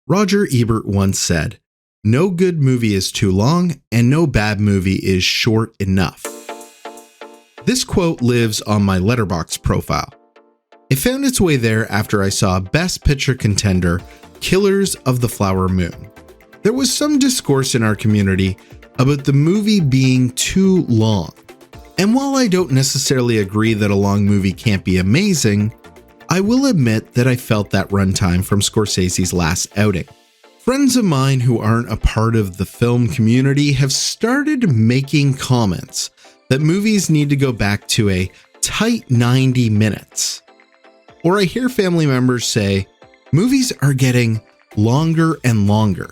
Roger Ebert once said, "No good movie is too long, and no bad movie is short enough." This quote lives on my Letterboxd profile. It found its way there after I saw Best Picture contender Killers of the Flower Moon. There was some discourse in our community about the movie being too long. And while I don't necessarily agree that a long movie can't be amazing, I will admit that I felt that runtime from Scorsese's last outing. Friends of mine who aren't a part of the film community have started making comments that movies need to go back to a tight 90 minutes. Or I hear family members say, movies are getting longer and longer.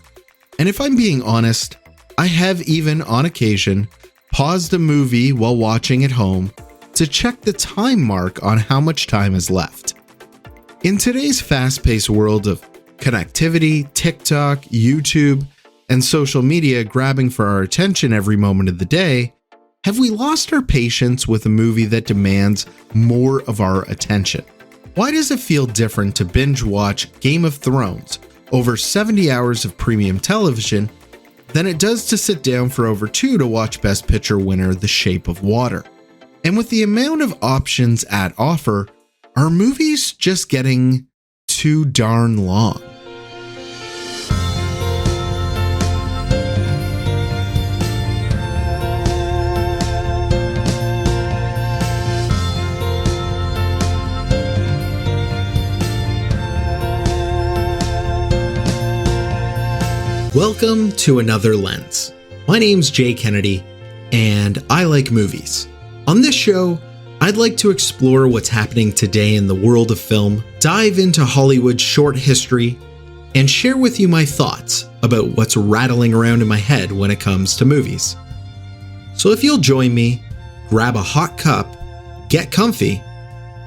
And if I'm being honest, I have even on occasion paused a movie while watching at home to check the time mark on how much time is left. In today's fast-paced world of connectivity, TikTok, YouTube, and social media grabbing for our attention every moment of the day, have we lost our patience with a movie that demands more of our attention? Why does it feel different to binge watch Game of Thrones over 70 hours of premium television than it does to sit down for over 2 to watch Best Picture winner The Shape of Water? And with the amount of options at offer, are movies just getting too darn long? Welcome to Another Lens. My name's Jay Kennedy, and I like movies. On this show, I'd like to explore what's happening today in the world of film, dive into Hollywood's short history, and share with you my thoughts about what's rattling around in my head when it comes to movies. So if you'll join me, grab a hot cup, get comfy,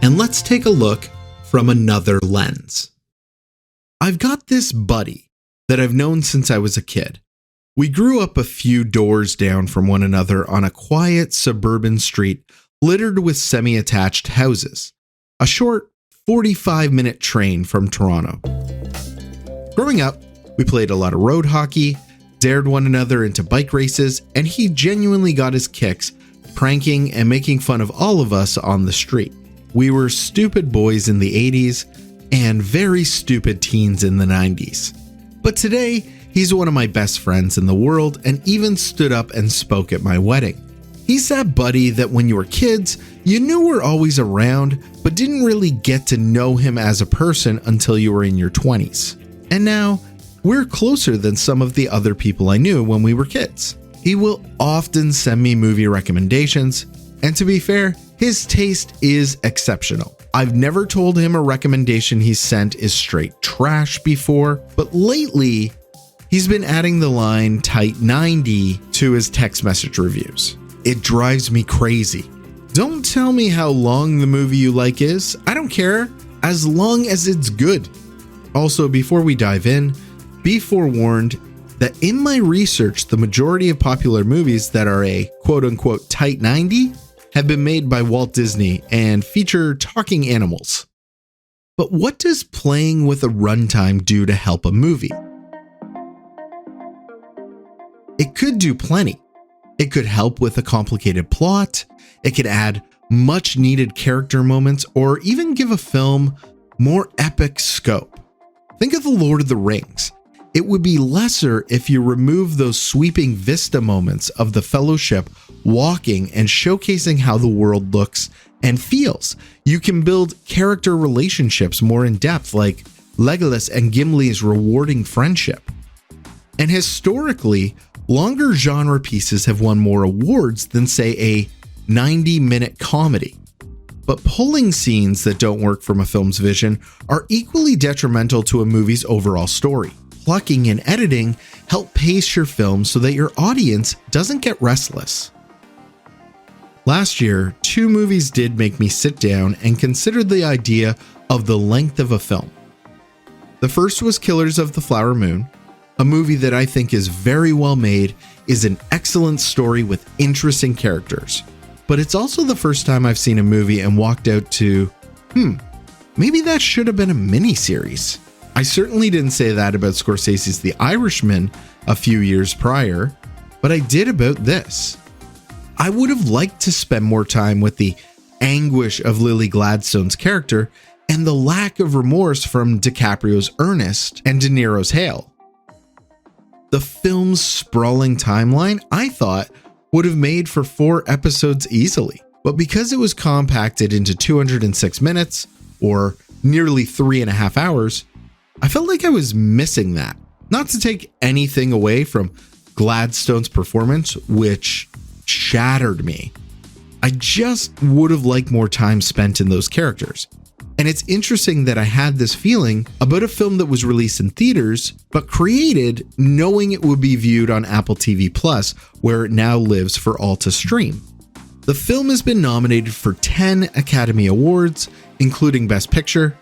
and let's take a look from another lens. I've got this buddy that I've known since I was a kid. We grew up a few doors down from one another on a quiet suburban street littered with semi-attached houses, a short 45-minute train from Toronto. Growing up, we played a lot of road hockey, dared one another into bike races, and he genuinely got his kicks pranking and making fun of all of us on the street. We were stupid boys in the 80s and very stupid teens in the 90s. But today, he's one of my best friends in the world and even stood up and spoke at my wedding. He's that buddy that when you were kids, you knew were always around, but didn't really get to know him as a person until you were in your 20s. And now, we're closer than some of the other people I knew when we were kids. He will often send me movie recommendations, and to be fair, his taste is exceptional. I've never told him a recommendation he's sent is straight trash before, but lately, he's been adding the line tight 90 to his text message reviews. It drives me crazy. Don't tell me how long the movie you like is. I don't care, as long as it's good. Also, before we dive in, be forewarned that in my research, the majority of popular movies that are a quote-unquote tight 90 have been made by Walt Disney and feature talking animals. But what does playing with a runtime do to help a movie? It could do plenty. It could help with a complicated plot, it could add much needed character moments, or even give a film more epic scope. Think of The Lord of the Rings. It would be lesser if you remove those sweeping vista moments of the Fellowship walking and showcasing how the world looks and feels. You can build character relationships more in depth, like Legolas and Gimli's rewarding friendship. And historically, longer genre pieces have won more awards than, say, a 90-minute comedy. But pulling scenes that don't work from a film's vision are equally detrimental to a movie's overall story. Plucking and editing help pace your film so that your audience doesn't get restless. Last year, 2 movies did make me sit down and consider the idea of the length of a film. The first was Killers of the Flower Moon, a movie that I think is very well made, is an excellent story with interesting characters. But it's also the first time I've seen a movie and walked out to, maybe that should have been a mini-series. I certainly didn't say that about Scorsese's The Irishman a few years prior, but I did about this. I would have liked to spend more time with the anguish of Lily Gladstone's character and the lack of remorse from DiCaprio's Ernest and De Niro's Hale. The film's sprawling timeline, I thought, would have made for 4 episodes easily, but because it was compacted into 206 minutes, or nearly 3.5 hours, I felt like I was missing that. Not to take anything away from Gladstone's performance, which shattered me. I just would have liked more time spent in those characters. And it's interesting that I had this feeling about a film that was released in theaters, but created knowing it would be viewed on Apple TV Plus, where it now lives for all to stream. The film has been nominated for 10 Academy Awards, including Best Picture.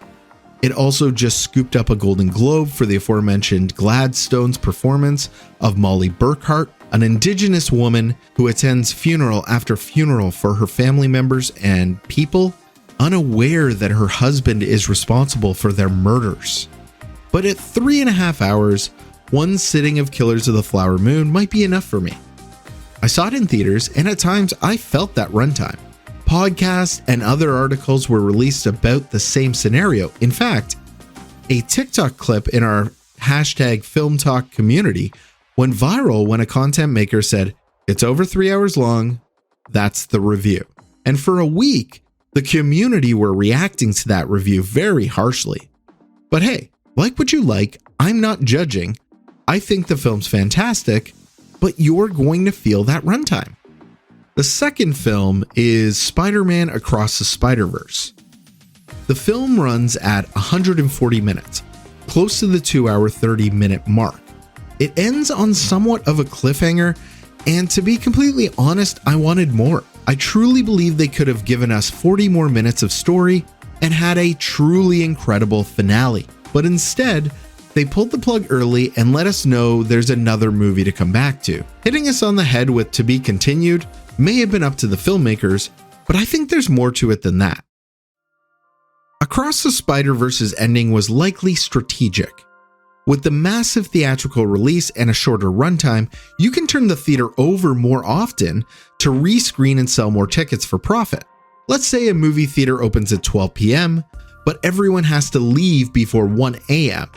It also just scooped up a Golden Globe for the aforementioned Gladstone's performance of Molly Burkhart, an Indigenous woman who attends funeral after funeral for her family members and people, unaware that her husband is responsible for their murders. But at 3.5 hours, one sitting of Killers of the Flower Moon might be enough for me. I saw it in theaters, and at times I felt that runtime. Podcasts and other articles were released about the same scenario. In fact, a TikTok clip in our #FilmTalk community went viral when a content maker said, "It's over 3 hours long, that's the review." And for a week, the community were reacting to that review very harshly. But hey, like what you like, I'm not judging. I think the film's fantastic, but you're going to feel that runtime. The second film is Spider-Man Across the Spider-Verse. The film runs at 140 minutes, close to the 2-hour 30-minute mark. It ends on somewhat of a cliffhanger, and to be completely honest, I wanted more. I truly believe they could have given us 40 more minutes of story and had a truly incredible finale. But instead, they pulled the plug early and let us know there's another movie to come back to. Hitting us on the head with "to be continued" may have been up to the filmmakers, but I think there's more to it than that. Across the Spider-Verse's ending was likely strategic. With the massive theatrical release and a shorter runtime, you can turn the theater over more often to rescreen and sell more tickets for profit. Let's say a movie theater opens at 12 p.m., but everyone has to leave before 1 a.m.,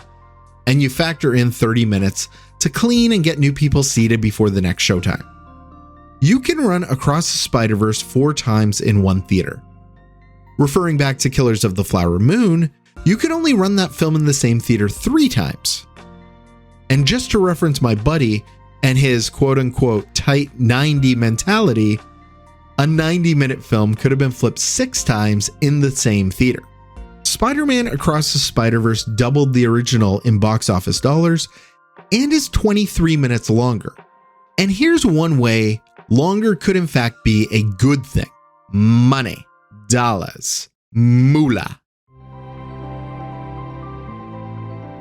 and you factor in 30 minutes to clean and get new people seated before the next showtime. You can run Across the Spider-Verse 4 times in one theater. Referring back to Killers of the Flower Moon, you can only run that film in the same theater 3 times. And just to reference my buddy and his quote-unquote tight 90 mentality, a 90-minute film could have been flipped 6 times in the same theater. Spider-Man Across the Spider-Verse doubled the original in box office dollars and is 23 minutes longer. And here's one way longer could in fact be a good thing. Money. Dollars. Moolah.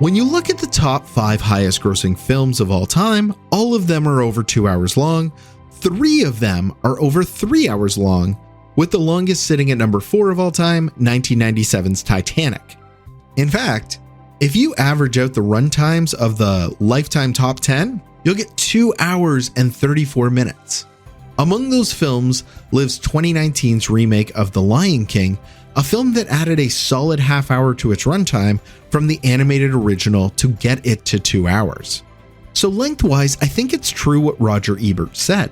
When you look at the top 5 highest grossing films of all time, all of them are over 2 hours long. 3 of them are over 3 hours long, with the longest sitting at number 4 of all time, 1997's Titanic. In fact, if you average out the runtimes of the Lifetime Top 10, you'll get 2 hours and 34 minutes. Among those films lives 2019's remake of The Lion King, a film that added a solid half hour to its runtime from the animated original to get it to 2 hours. So lengthwise, I think it's true what Roger Ebert said.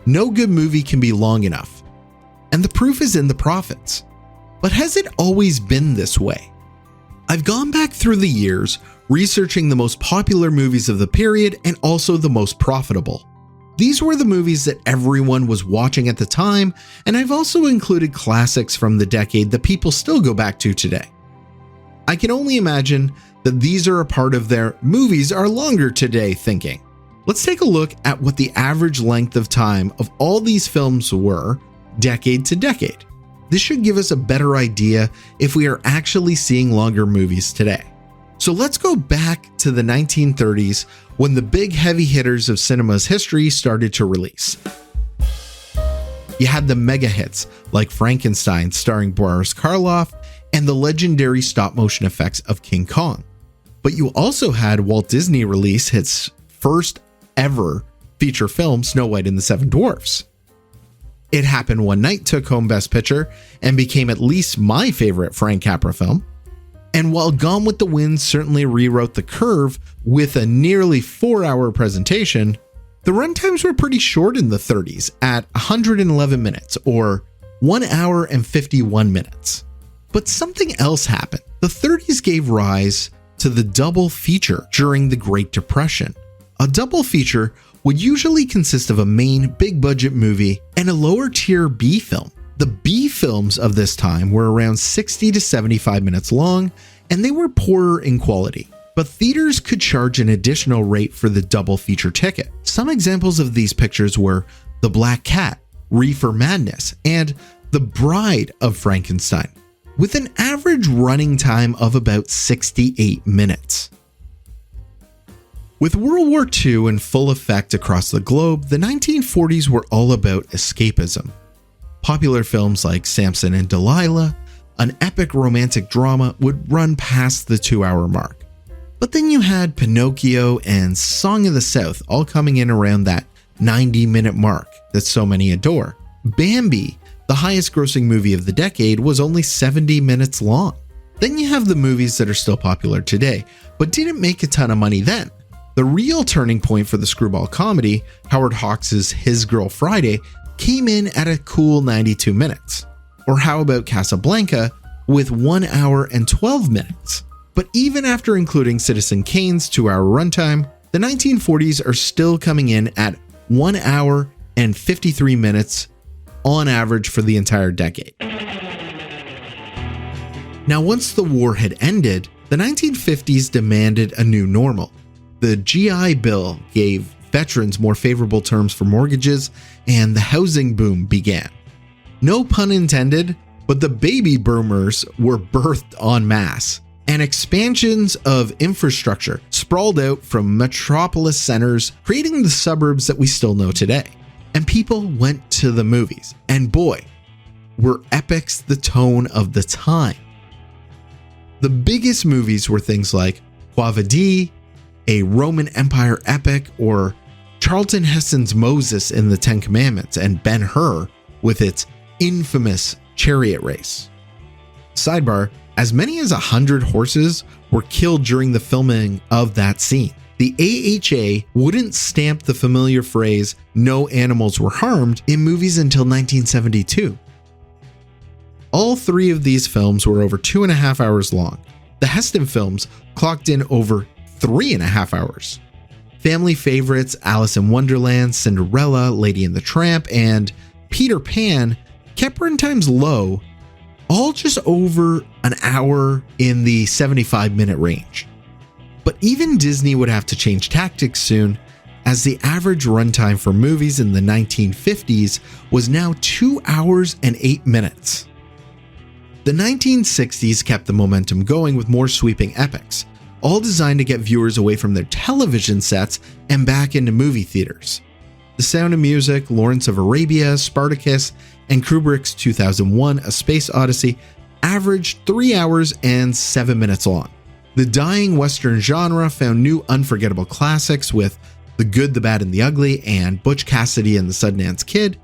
No good movie can be long enough. And the proof is in the profits. But has it always been this way? I've gone back through the years, researching the most popular movies of the period and also the most profitable. These were the movies that everyone was watching at the time, and I've also included classics from the decade that people still go back to today. I can only imagine that these are a part of their "movies are longer today" thinking. Let's take a look at what the average length of time of all these films were, decade to decade. This should give us a better idea if we are actually seeing longer movies today. So let's go back to the 1930s when the big heavy hitters of cinema's history started to release. You had the mega hits like Frankenstein starring Boris Karloff and the legendary stop motion effects of King Kong. But you also had Walt Disney release its first ever feature film, Snow White and the Seven Dwarfs. It Happened One Night took home Best Picture and became at least my favorite Frank Capra film. And while Gone with the Wind certainly rewrote the curve with a nearly 4-hour presentation, the runtimes were pretty short in the 30s at 111 minutes or 1 hour and 51 minutes. But something else happened. The 30s gave rise to the double feature during the Great Depression. A double feature would usually consist of a main big budget movie and a lower tier B film. The B films of this time were around 60 to 75 minutes long, and they were poorer in quality. But theaters could charge an additional rate for the double feature ticket. Some examples of these pictures were The Black Cat, Reefer Madness, and The Bride of Frankenstein, with an average running time of about 68 minutes. With World War II in full effect across the globe, the 1940s were all about escapism. Popular films like Samson and Delilah, an epic romantic drama, would run past the 2-hour mark. But then you had Pinocchio and Song of the South all coming in around that 90-minute mark that so many adore. Bambi, the highest grossing movie of the decade, was only 70 minutes long. Then you have the movies that are still popular today, but didn't make a ton of money then. The real turning point for the screwball comedy, Howard Hawks' His Girl Friday, came in at a cool 92 minutes. Or how about Casablanca with 1 hour and 12 minutes? But even after including Citizen Kane's 2-hour runtime, the 1940s are still coming in at 1 hour and 53 minutes on average for the entire decade. Now, once the war had ended, the 1950s demanded a new normal. The GI Bill gave veterans more favorable terms for mortgages, and the housing boom began. No pun intended, but the baby boomers were birthed en masse, and expansions of infrastructure sprawled out from metropolis centers, creating the suburbs that we still know today. And people went to the movies, and boy, were epics the tone of the time. The biggest movies were things like Quo Vadis, a Roman Empire epic, or Charlton Heston's Moses in the Ten Commandments, and Ben-Hur with its infamous chariot race. Sidebar, as many as 100 horses were killed during the filming of that scene. The AHA wouldn't stamp the familiar phrase, "no animals were harmed," in movies until 1972. All three of these films were over 2.5 hours long. The Heston films clocked in over 3.5 hours. Family favorites Alice in Wonderland, Cinderella, Lady and the Tramp, and Peter Pan kept runtimes low, all just over an hour in the 75-minute range. But even Disney would have to change tactics soon, as the average runtime for movies in the 1950s was now 2 hours and 8 minutes. The 1960s kept the momentum going with more sweeping epics, all designed to get viewers away from their television sets and back into movie theaters. The Sound of Music, Lawrence of Arabia, Spartacus, and Kubrick's 2001: A Space Odyssey averaged 3 hours and 7 minutes long. The dying Western genre found new unforgettable classics with The Good, the Bad, and the Ugly and Butch Cassidy and the Sundance Kid.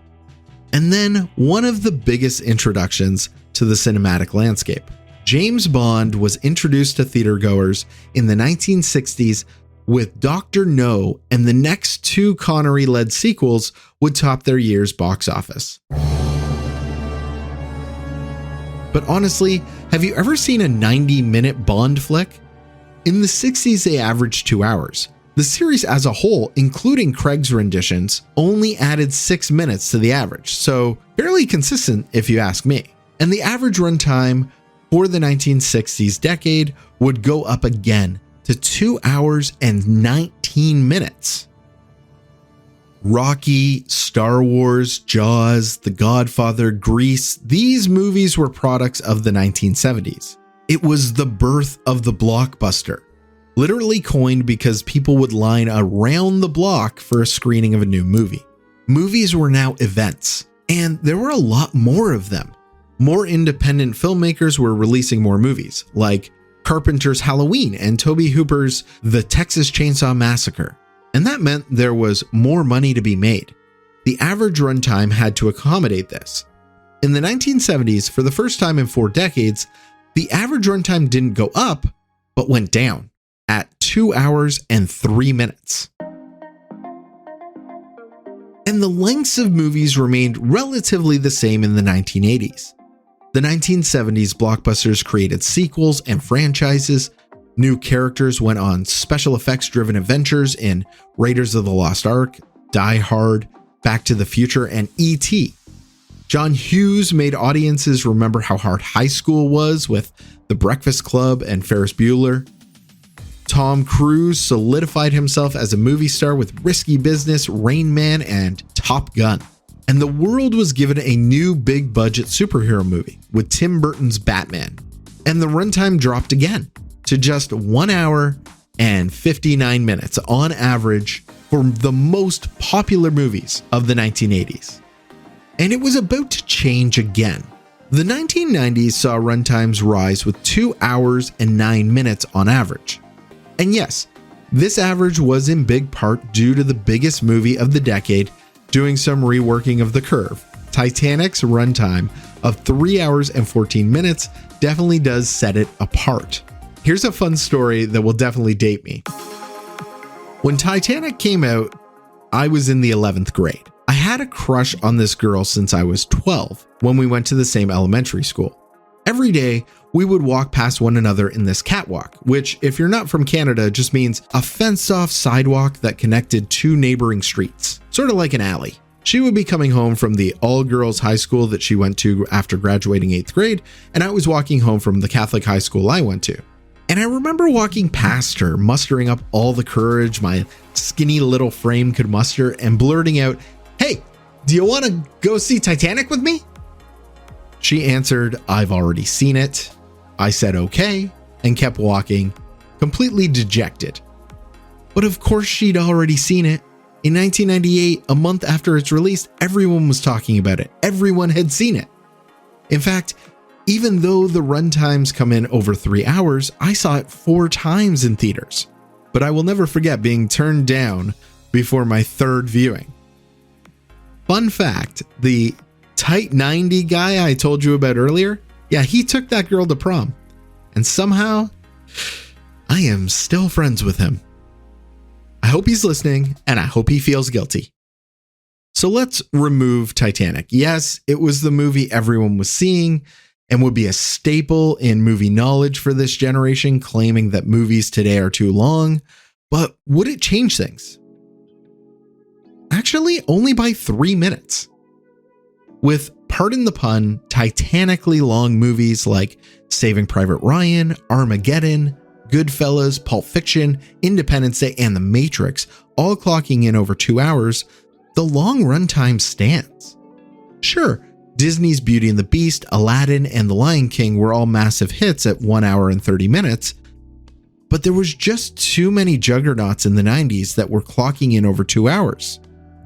And then one of the biggest introductions to the cinematic landscape. James Bond was introduced to theatergoers in the 1960s with Dr. No, and the next two Connery-led sequels would top their year's box office. But honestly, have you ever seen a 90-minute Bond flick? In the 60s, they averaged 2 hours. The series as a whole, including Craig's renditions, only added 6 minutes to the average, so fairly consistent if you ask me. And the average runtime for the 1960s decade would go up again to 2 hours and 19 minutes. Rocky, Star Wars, Jaws, The Godfather, Grease, these movies were products of the 1970s. It was the birth of the blockbuster, literally coined because people would line around the block for a screening of a new movie. Movies were now events, and there were a lot more of them. More independent filmmakers were releasing more movies, like Carpenter's Halloween and Tobe Hooper's The Texas Chainsaw Massacre. And that meant there was more money to be made. The average runtime had to accommodate this. In the 1970s, for the first time in 4 decades, the average runtime didn't go up, but went down at 2 hours and 3 minutes. And the lengths of movies remained relatively the same in the 1980s. The 1970s blockbusters created sequels and franchises. New characters went on special effects-driven adventures in Raiders of the Lost Ark, Die Hard, Back to the Future, and E.T. John Hughes made audiences remember how hard high school was with The Breakfast Club and Ferris Bueller. Tom Cruise solidified himself as a movie star with Risky Business, Rain Man, and Top Gun. And the world was given a new big-budget superhero movie with Tim Burton's Batman. And the runtime dropped again to just 1 hour and 59 minutes on average for the most popular movies of the 1980s. And it was about to change again. The 1990s saw runtimes rise with 2 hours and 9 minutes on average. And yes, this average was in big part due to the biggest movie of the decade doing some reworking of the curve. Titanic's runtime of 3 hours and 14 minutes definitely does set it apart. Here's a fun story that will definitely date me. When Titanic came out, I was in the 11th grade. I had a crush on this girl since I was 12 when we went to the same elementary school. Every day, we would walk past one another in this catwalk, which, if you're not from Canada, just means a fenced-off sidewalk that connected 2 neighboring streets, sort of like an alley. She would be coming home from the all-girls high school that she went to after graduating 8th grade, and I was walking home from the Catholic high school I went to. And I remember walking past her, mustering up all the courage my skinny little frame could muster, and blurting out, "Hey, do you want to go see Titanic with me?" She answered, "I've already seen it." I said okay, and kept walking, completely dejected. But of course she'd already seen it. In 1998, a month after its release, everyone was talking about it. Everyone had seen it. In fact, even though the runtimes come in over 3 hours, I saw it 4 times in theaters. But I will never forget being turned down before my 3rd viewing. Fun fact, the tight 90 guy I told you about earlier, yeah, he took that girl to prom. And somehow, I am still friends with him. I hope he's listening, and I hope he feels guilty. So let's remove Titanic. Yes, it was the movie everyone was seeing and would be a staple in movie knowledge for this generation, claiming that movies today are too long. But would it change things? Actually, only by 3 minutes. With, pardon the pun, titanically long movies like Saving Private Ryan, Armageddon, Goodfellas, Pulp Fiction, Independence Day, and The Matrix all clocking in over 2 hours, the long runtime stands. Sure, Disney's Beauty and the Beast, Aladdin, and The Lion King were all massive hits at 1 hour and 30 minutes, but there was just too many juggernauts in the 90s that were clocking in over 2 hours.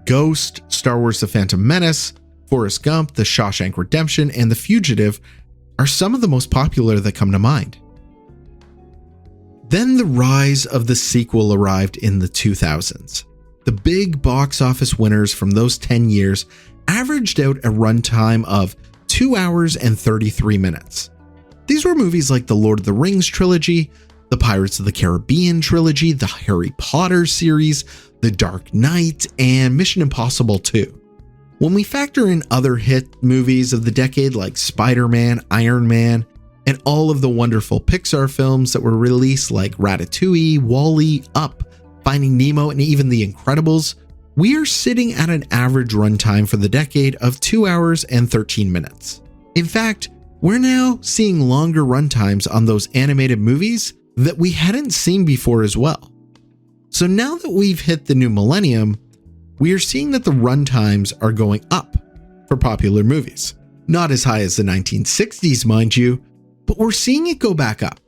Ghost, Star Wars The Phantom Menace, Forrest Gump, The Shawshank Redemption, and The Fugitive are some of the most popular that come to mind. Then the rise of the sequel arrived in the 2000s. The big box office winners from those 10 years averaged out a runtime of 2 hours and 33 minutes. These were movies like the Lord of the Rings trilogy, the Pirates of the Caribbean trilogy, the Harry Potter series, The Dark Knight, and Mission Impossible 2. When we factor in other hit movies of the decade like Spider-Man, Iron Man, and all of the wonderful Pixar films that were released like Ratatouille, WALL-E, Up, Finding Nemo, and even The Incredibles, we are sitting at an average runtime for the decade of 2 hours and 13 minutes. In fact, we're now seeing longer runtimes on those animated movies that we hadn't seen before as well. So now that we've hit the new millennium, we are seeing that the runtimes are going up for popular movies. Not as high as the 1960s, mind you, but we're seeing it go back up.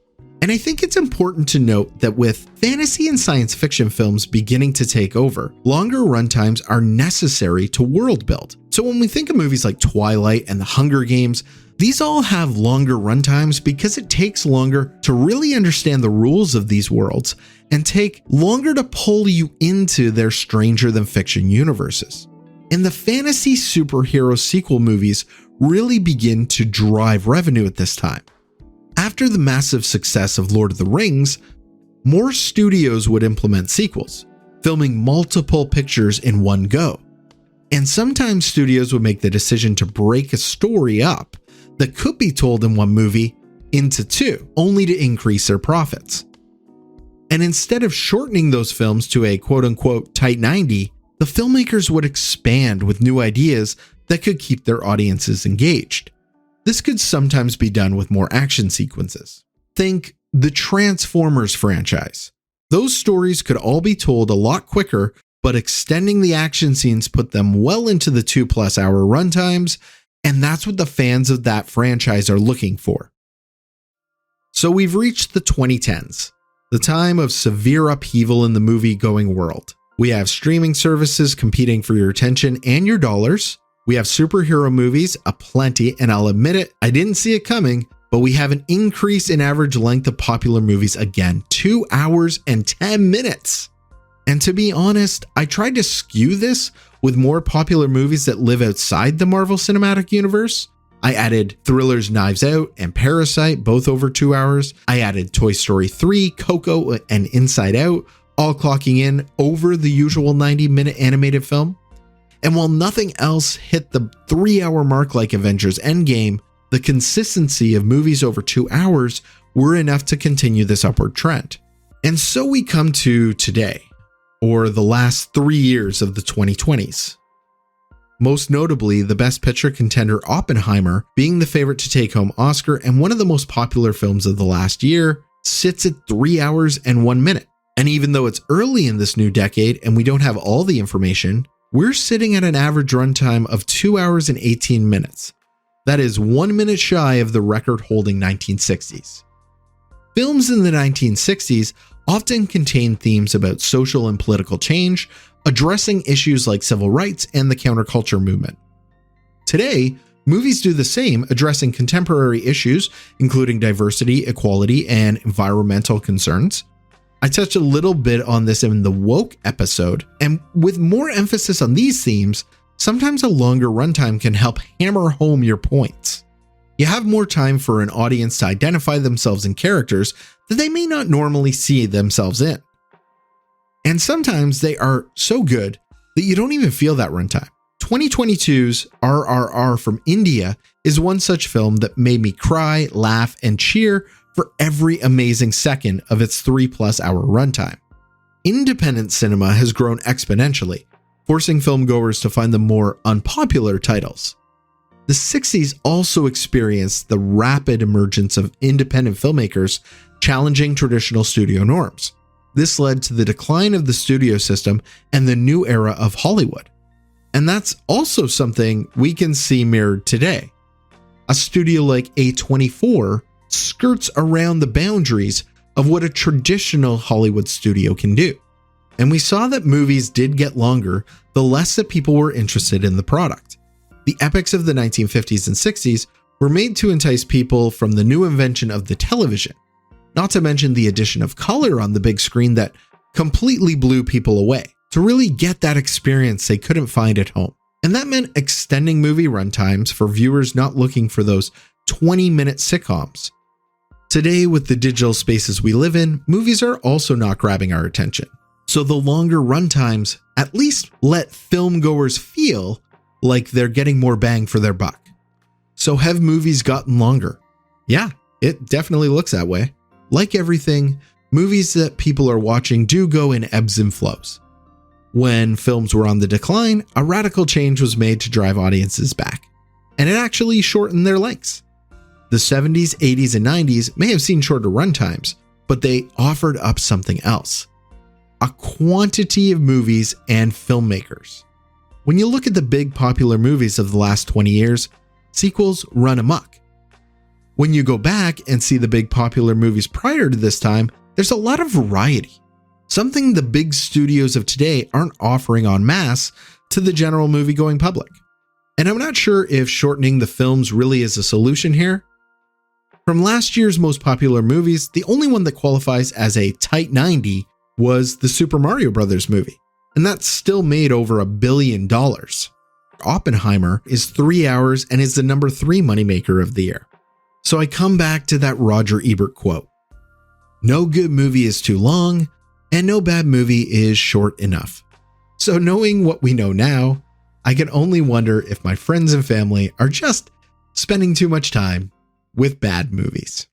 And I think it's important to note that with fantasy and science fiction films beginning to take over, longer runtimes are necessary to world build. So when we think of movies like Twilight and The Hunger Games, these all have longer runtimes because it takes longer to really understand the rules of these worlds and take longer to pull you into their stranger than fiction universes. And the fantasy superhero sequel movies really begin to drive revenue at this time. After the massive success of Lord of the Rings, more studios would implement sequels, filming multiple pictures in one go. And sometimes studios would make the decision to break a story up that could be told in one movie into two, only to increase their profits. And instead of shortening those films to a quote-unquote tight 90, the filmmakers would expand with new ideas that could keep their audiences engaged. This could sometimes be done with more action sequences. Think the Transformers franchise. Those stories could all be told a lot quicker, but extending the action scenes put them well into the 2+ hour runtimes, and that's what the fans of that franchise are looking for. So we've reached the 2010s, the time of severe upheaval in the movie-going world. We have streaming services competing for your attention and your dollars. We have superhero movies aplenty, and I'll admit it, I didn't see it coming, but we have an increase in average length of popular movies again, 2 hours and 10 minutes. And to be honest, I tried to skew this with more popular movies that live outside the Marvel Cinematic Universe. I added thrillers Knives Out and Parasite, both over 2 hours. I added Toy Story 3, Coco, and Inside Out, all clocking in over the usual 90-minute animated film. And while nothing else hit the 3-hour mark like Avengers Endgame, the consistency of movies over 2 hours were enough to continue this upward trend. And so we come to today, or the last 3 years of the 2020s. Most notably, the Best Picture contender Oppenheimer, being the favorite to take home Oscar and one of the most popular films of the last year, sits at 3 hours and 1 minute. And even though it's early in this new decade and we don't have all the information, we're sitting at an average runtime of 2 hours and 18 minutes. That is 1 minute shy of the record-holding 1960s. Films in the 1960s often contain themes about social and political change, addressing issues like civil rights and the counterculture movement. Today, movies do the same, addressing contemporary issues, including diversity, equality, and environmental concerns. I touched a little bit on this in the woke episode, and with more emphasis on these themes, sometimes a longer runtime can help hammer home your points. You have more time for an audience to identify themselves in characters that they may not normally see themselves in. And sometimes they are so good that you don't even feel that runtime. 2022's RRR from India is one such film that made me cry, laugh, and cheer for every amazing second of its 3+ hour runtime. Independent cinema has grown exponentially, forcing filmgoers to find the more unpopular titles. The 60s also experienced the rapid emergence of independent filmmakers challenging traditional studio norms. This led to the decline of the studio system and the new era of Hollywood. And that's also something we can see mirrored today. A studio like A24 skirts around the boundaries of what a traditional Hollywood studio can do. And we saw that movies did get longer the less that people were interested in the product. The epics of the 1950s and 60s were made to entice people from the new invention of the television, not to mention the addition of color on the big screen that completely blew people away to really get that experience they couldn't find at home. And that meant extending movie runtimes for viewers not looking for those 20-minute sitcoms. Today, with the digital spaces we live in, movies are also not grabbing our attention. So the longer runtimes at least let filmgoers feel like they're getting more bang for their buck. So have movies gotten longer? Yeah, it definitely looks that way. Like everything, movies that people are watching do go in ebbs and flows. When films were on the decline, a radical change was made to drive audiences back, and it actually shortened their lengths. The 70s, 80s, and 90s may have seen shorter runtimes, but they offered up something else: a quantity of movies and filmmakers. When you look at the big popular movies of the last 20 years, sequels run amok. When you go back and see the big popular movies prior to this time, there's a lot of variety. Something the big studios of today aren't offering en masse to the general movie-going public. And I'm not sure if shortening the films really is a solution here. From last year's most popular movies, the only one that qualifies as a tight 90 was the Super Mario Bros. Movie, and that's still made over $1 billion. Oppenheimer is 3 hours and is the number 3 moneymaker of the year. So I come back to that Roger Ebert quote: "No good movie is too long, and no bad movie is short enough." So knowing what we know now, I can only wonder if my friends and family are just spending too much time with bad movies.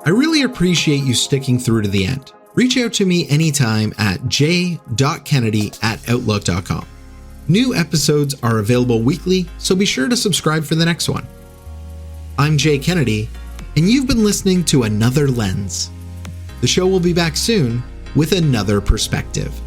I really appreciate you sticking through to the end. Reach out to me anytime at j.kennedy@outlook.com. New episodes are available weekly, so be sure to subscribe for the next one. I'm Jay Kennedy, and you've been listening to Another Lens. The show will be back soon with another perspective.